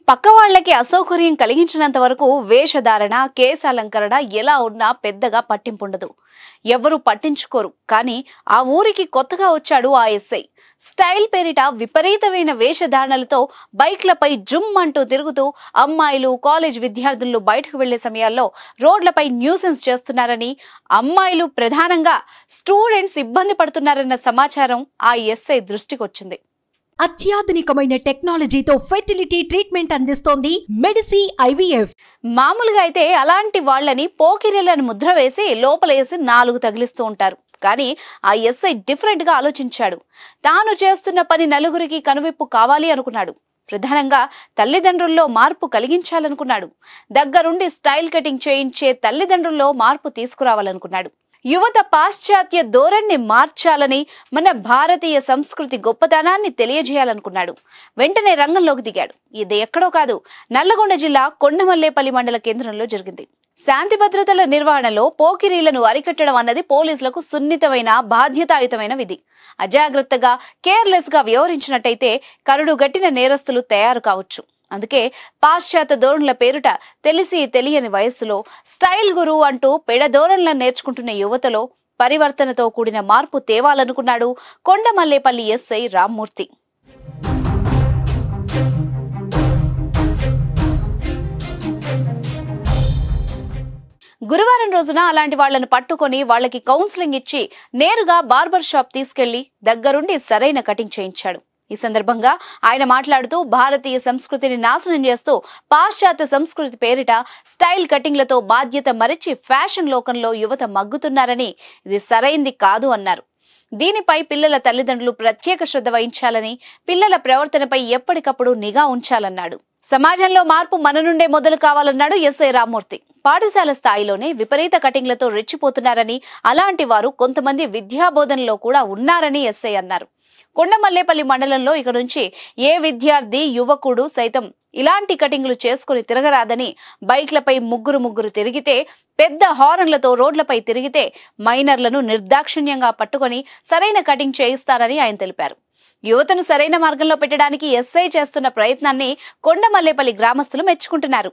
పక్క వాళ్ళకి అసౌకర్యం కలిగించినంత వరకు వేషధారణ, కేశాలంకరణ ఎలా ఉన్నా పెద్దగా పట్టింపుండదు. ఎవరు పట్టించుకోరు. కానీ ఆ ఊరికి కొత్తగా వచ్చాడు ఆ ఎస్ఐ. స్టైల్ పేరిట విపరీతమైన వేషధారణలతో బైక్లపై జుమ్ అంటూ తిరుగుతూ అమ్మాయిలు, కాలేజ్ విద్యార్థులు బయటకు వెళ్లే సమయాల్లో రోడ్లపై న్యూసెన్స్ చేస్తున్నారని, అమ్మాయిలు ప్రధానంగా స్టూడెంట్స్ ఇబ్బంది పడుతున్నారన్న సమాచారం ఆ ఎస్ఐ దృష్టికొచ్చింది. అత్యాధునికమైన టెక్నాలజీతో ఫెర్టిలిటీ ట్రీట్మెంట్ అందిస్తోంది మెడిసి ఐవీఎఫ్. మామూలుగా అయితే అలాంటి వాళ్ళని పోకిరీలను ముద్ర వేసి లోపలేసి 4 తగిలిస్తూ ఉంటారు. కానీ ఆ ఎస్ఐ డిఫరెంట్ గా ఆలోచించాడు. తాను చేస్తున్న పని నలుగురికి కనువిప్పు కావాలి అనుకున్నాడు. ప్రధానంగా తల్లిదండ్రుల్లో మార్పు కలిగించాలనుకున్నాడు. దగ్గరుండి స్టైల్ కటింగ్ చేయించే తల్లిదండ్రుల్లో మార్పు తీసుకురావాలనుకున్నాడు. యువత పాశ్చాత్య ధోరణిని మార్చాలని, మన భారతీయ సంస్కృతి గొప్పతనాన్ని తెలియజేయాలనుకున్నాడు. వెంటనే రంగంలోకి దిగాడు. ఇది ఎక్కడో కాదు, నల్లగొండ జిల్లా కొండమల్లేపల్లి మండల కేంద్రంలో జరిగింది. శాంతి భద్రతల నిర్వహణలో పోకిరీలను అరికట్టడం అన్నది పోలీసులకు సున్నితమైన, బాధ్యతాయుతమైన విధి. అజాగ్రత్తగా, కేర్లెస్ గా వ్యవహరించినట్టయితే కరుడు గట్టిన నేరస్తులు తయారు కావచ్చు. అందుకే పాశ్చాత్య ధోరణుల పేరుట తెలిసి తెలియని వయస్సులో స్టైల్ గురు అంటూ పెడధోరణులను నేర్చుకుంటున్న యువతలో పరివర్తనతో కూడిన మార్పు తేవాలనుకున్నాడు కొండమల్లేపల్లి ఎస్ఐ రామ్మూర్తి. గురువారం రోజున అలాంటి వాళ్లను పట్టుకొని వాళ్ళకి కౌన్సిలింగ్ ఇచ్చి నేరుగా బార్బర్ షాప్ తీసుకెళ్లి దగ్గరుండి సరైన కటింగ్ చేయించాడు. ఈ సందర్భంగా ఆయన మాట్లాడుతూ భారతీయ సంస్కృతిని నాశనం చేస్తూ పాశ్చాత్య సంస్కృతి పేరిట స్టైల్ కటింగ్లతో బాధ్యత మరిచి ఫ్యాషన్ లోకంలో యువత మగ్గుతున్నారని, ఇది సరైంది కాదు అన్నారు. దీనిపై పిల్లల తల్లిదండ్రులు ప్రత్యేక శ్రద్ధ వహించాలని, పిల్లల ప్రవర్తనపై ఎప్పటికప్పుడు నిఘా ఉంచాలన్నాడు. సమాజంలో మార్పు మన నుండే మొదలు కావాలన్నాడు ఎస్ఐ రామ్మూర్తి. పాఠశాల స్థాయిలోనే విపరీత కటింగ్లతో రెచ్చిపోతున్నారని, అలాంటి వారు కొంతమంది విద్యాబోధనలో కూడా ఉన్నారని ఎస్ఐ అన్నారు. కొండమల్లేపల్లి మండలంలో ఇక నుంచి ఏ విద్యార్థి, యువకుడు సైతం ఇలాంటి కటింగ్లు చేసుకుని తిరగరాదని, బైక్లపై ముగ్గురు తిరిగితే, పెద్ద హారన్లతో రోడ్లపై తిరిగితే మైనర్లను నిర్దాక్షిణ్యంగా పట్టుకొని సరైన కటింగ్ చేయిస్తారని ఆయన తెలిపారు. యువతను సరైన మార్గంలో పెట్టడానికి ఎస్ఐ చేస్తున్న ప్రయత్నాన్ని కొండమల్లేపల్లి గ్రామస్తులు మెచ్చుకుంటున్నారు.